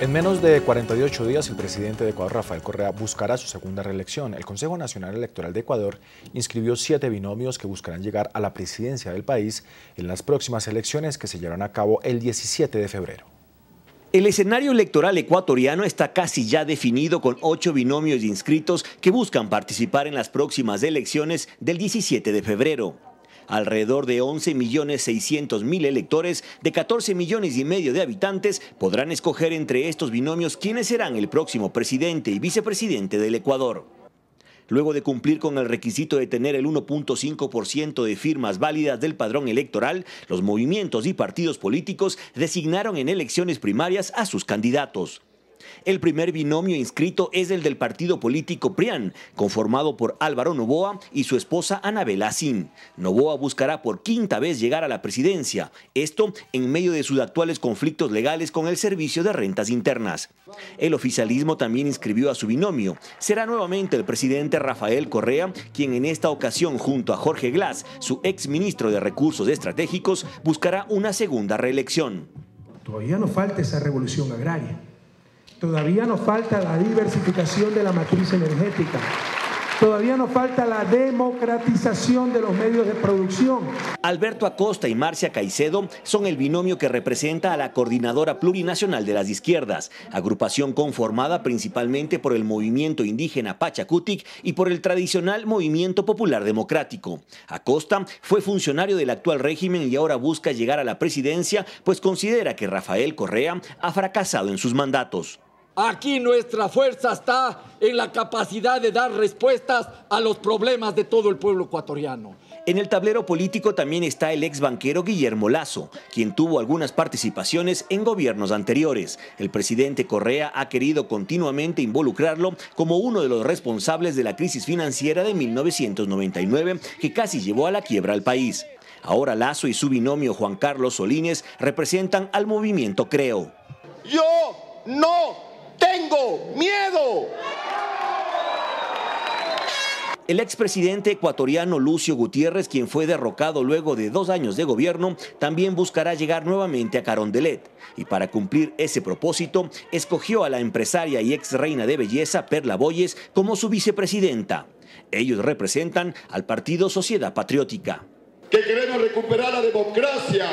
En menos de 48 días, el presidente de Ecuador, Rafael Correa, buscará su segunda reelección. El Consejo Nacional Electoral de Ecuador inscribió 7 binomios que buscarán llegar a la presidencia del país en las próximas elecciones que se llevarán a cabo el 17 de febrero. El escenario electoral ecuatoriano está casi ya definido con 8 binomios inscritos que buscan participar en las próximas elecciones del 17 de febrero. Alrededor de 11.600.000 electores de 14,5 millones de habitantes podrán escoger entre estos binomios quiénes serán el próximo presidente y vicepresidente del Ecuador. Luego de cumplir con el requisito de tener el 1.5% de firmas válidas del padrón electoral, los movimientos y partidos políticos designaron en elecciones primarias a sus candidatos. El primer binomio inscrito es el del partido político PRIAN, conformado por Álvaro Noboa y su esposa Anabela Asín. Noboa buscará por quinta vez llegar a la presidencia, esto en medio de sus actuales conflictos legales con el Servicio de Rentas Internas. El oficialismo también inscribió a su binomio. Será nuevamente el presidente Rafael Correa quien en esta ocasión, junto a Jorge Glass, su exministro de Recursos Estratégicos, buscará una segunda reelección. Todavía nos falta esa revolución agraria. Todavía nos falta la diversificación de la matriz energética. Todavía nos falta la democratización de los medios de producción. Alberto Acosta y Marcia Caicedo son el binomio que representa a la Coordinadora Plurinacional de las Izquierdas, agrupación conformada principalmente por el movimiento indígena Pachacutic y por el tradicional Movimiento Popular Democrático. Acosta fue funcionario del actual régimen y ahora busca llegar a la presidencia, pues considera que Rafael Correa ha fracasado en sus mandatos. Aquí nuestra fuerza está en la capacidad de dar respuestas a los problemas de todo el pueblo ecuatoriano. En el tablero político también está el ex banquero Guillermo Lasso, quien tuvo algunas participaciones en gobiernos anteriores. El presidente Correa ha querido continuamente involucrarlo como uno de los responsables de la crisis financiera de 1999 que casi llevó a la quiebra al país. Ahora Lasso y su binomio Juan Carlos Solínez representan al movimiento Creo. Yo no tengo miedo. El expresidente ecuatoriano Lucio Gutiérrez, quien fue derrocado luego de 2 años de gobierno, también buscará llegar nuevamente a Carondelet. Y para cumplir ese propósito, escogió a la empresaria y ex reina de belleza Perla Boyes como su vicepresidenta. Ellos representan al partido Sociedad Patriótica. Que queremos recuperar la democracia,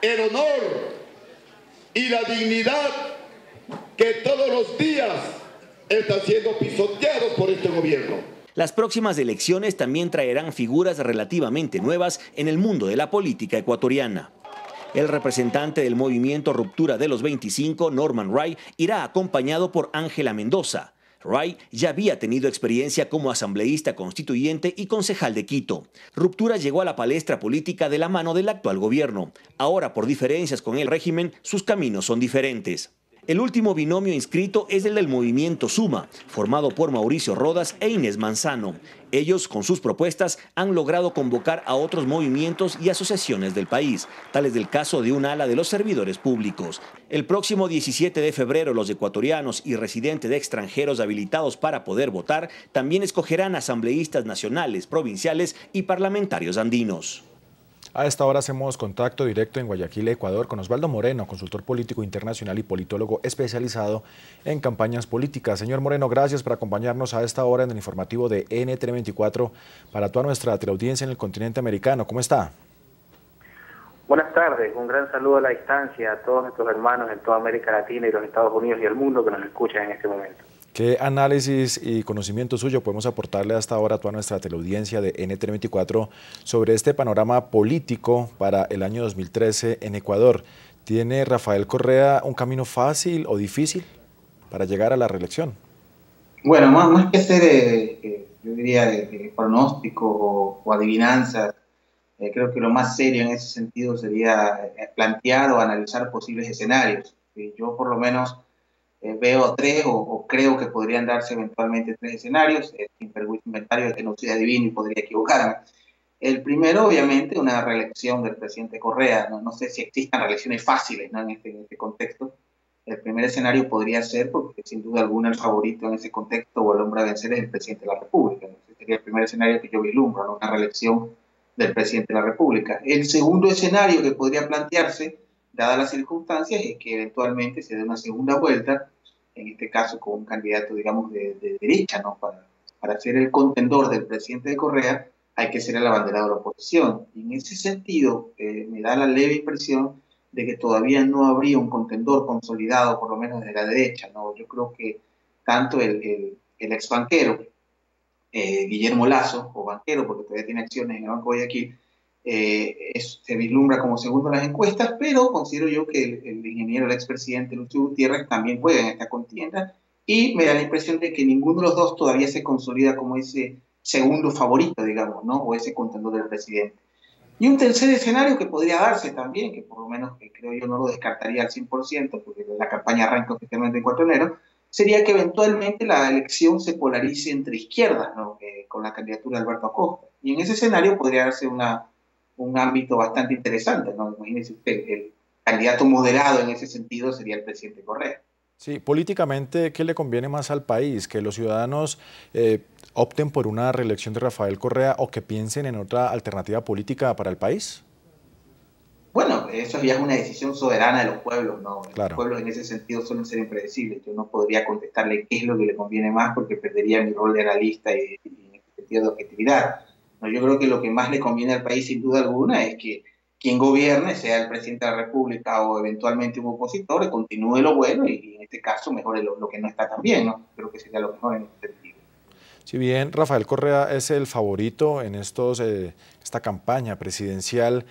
el honor y la dignidad que todos los días están siendo pisoteados por este gobierno. Las próximas elecciones también traerán figuras relativamente nuevas en el mundo de la política ecuatoriana. El representante del movimiento Ruptura de los 25, Norman Ray, irá acompañado por Ángela Mendoza. Ray ya había tenido experiencia como asambleísta constituyente y concejal de Quito. Ruptura llegó a la palestra política de la mano del actual gobierno. Ahora, por diferencias con el régimen, sus caminos son diferentes. El último binomio inscrito es el del movimiento Suma, formado por Mauricio Rodas e Inés Manzano. Ellos, con sus propuestas, han logrado convocar a otros movimientos y asociaciones del país, tal es el caso de un ala de los servidores públicos. El próximo 17 de febrero, los ecuatorianos y residentes de extranjeros habilitados para poder votar también escogerán asambleístas nacionales, provinciales y parlamentarios andinos. A esta hora hacemos contacto directo en Guayaquil, Ecuador, con Osvaldo Moreno, consultor político internacional y politólogo especializado en campañas políticas. Señor Moreno, gracias por acompañarnos a esta hora en el informativo de NTN24 para toda nuestra teleaudiencia en el continente americano. ¿Cómo está? Buenas tardes, un gran saludo a la distancia a todos nuestros hermanos en toda América Latina y los Estados Unidos y el mundo que nos escuchan en este momento. ¿Qué análisis y conocimiento suyo podemos aportarle hasta ahora a toda nuestra teleaudiencia de NTN24 sobre este panorama político para el año 2013 en Ecuador? ¿Tiene Rafael Correa un camino fácil o difícil para llegar a la reelección? Bueno, más que ser, yo diría, de pronóstico o adivinanza, creo que lo más serio en ese sentido sería plantear o analizar posibles escenarios. Yo por lo menos veo 3 o creo que podrían darse eventualmente 3 escenarios, sin inventario de que no sea divino y podría equivocarme. El primero, obviamente, una reelección del presidente Correa. No sé si existan reelecciones fáciles, ¿no? en este contexto. El primer escenario podría ser, porque sin duda alguna el favorito en ese contexto o el hombre a vencer es el presidente de la República. Ese sería el primer escenario que yo vislumbro, ¿no? Una reelección del presidente de la República. El segundo escenario que podría plantearse, dadas las circunstancias, es que eventualmente se dé una segunda vuelta, en este caso con un candidato, digamos, de derecha, ¿no? Para ser el contendor del presidente de Correa, hay que ser el abanderado de la oposición. Y en ese sentido, me da la leve impresión de que todavía no habría un contendor consolidado, por lo menos de la derecha, ¿no? Yo creo que tanto el ex banquero, Guillermo Lasso, o banquero, porque todavía tiene acciones en el Banco Guayaquil, se vislumbra como segundo en las encuestas, pero considero yo que el ingeniero, el expresidente Lucio Gutiérrez también juega en esta contienda, y me da la impresión de que ninguno de los dos todavía se consolida como ese segundo favorito, digamos, ¿no? O ese contendor del presidente. Y un tercer escenario que podría darse también, que por lo menos creo yo no lo descartaría al 100%, porque la campaña arranca oficialmente el 4 de enero, sería que eventualmente la elección se polarice entre izquierdas, ¿no? Con la candidatura de Alberto Acosta. Y en ese escenario podría darse un ámbito bastante interesante, ¿no? Imagínese usted, el candidato moderado en ese sentido sería el presidente Correa. Sí, políticamente, ¿qué le conviene más al país? ¿Que los ciudadanos opten por una reelección de Rafael Correa o que piensen en otra alternativa política para el país? Bueno, eso ya es una decisión soberana de los pueblos, ¿no? Claro. Los pueblos en ese sentido suelen ser impredecibles. Yo no podría contestarle qué es lo que le conviene más porque perdería mi rol de analista y en este sentido de objetividad. No, yo creo que lo que más le conviene al país, sin duda alguna, es que quien gobierne, sea el presidente de la República o eventualmente un opositor, continúe lo bueno y en este caso mejore lo que no está tan bien, ¿no? Creo que sería lo mejor en este sentido. Si bien Rafael Correa es el favorito en esta campaña presidencial,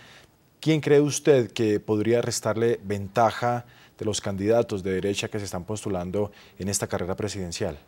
¿quién cree usted que podría restarle ventaja de los candidatos de derecha que se están postulando en esta carrera presidencial?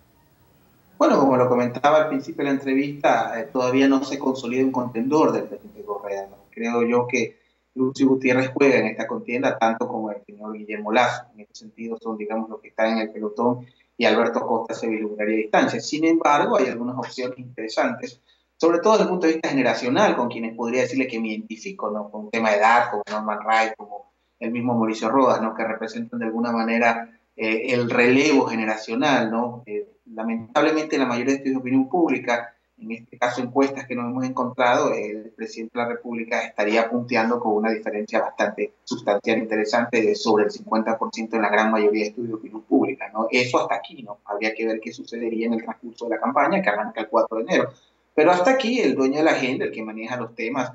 Bueno, como lo comentaba al principio de la entrevista, todavía no se consolida un contendor del presidente Correa, ¿no? Creo yo que Lucio Gutiérrez juega en esta contienda tanto como el señor Guillermo Lasso. En este sentido son, digamos, los que están en el pelotón y Alberto Acosta se vislumbraría a distancia. Sin embargo, hay algunas opciones interesantes, sobre todo desde el punto de vista generacional, con quienes podría decirle que me identifico, ¿no? Con un tema de edad, como Norman Wright, como el mismo Mauricio Rodas, ¿no? Que representan de alguna manera el relevo generacional, ¿no? Lamentablemente, la mayoría de estudios de opinión pública, en este caso encuestas que nos hemos encontrado, el presidente de la República estaría punteando con una diferencia bastante sustancial, interesante, de sobre el 50% en la gran mayoría de estudios de opinión pública, ¿no? Eso hasta aquí, ¿no? Habría que ver qué sucedería en el transcurso de la campaña, que arranca el 4 de enero. Pero hasta aquí, el dueño de la agenda, el que maneja los temas,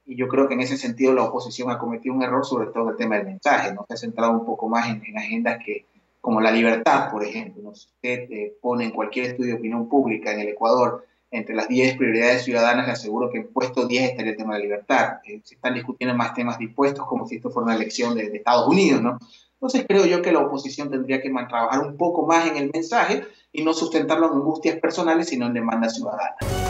y yo creo que en ese sentido la oposición ha cometido un error, sobre todo en el tema del mensaje, ¿no? Se ha centrado un poco más en agendas como la libertad, por ejemplo, ¿no? Si usted pone en cualquier estudio de opinión pública en el Ecuador, entre las 10 prioridades ciudadanas, le aseguro que en puesto 10 estaría el tema de la libertad. Se están discutiendo más temas de impuestos como si esto fuera una elección de Estados Unidos, ¿no? Entonces creo yo que la oposición tendría que trabajar un poco más en el mensaje y no sustentarlo en angustias personales, sino en demandas ciudadanas.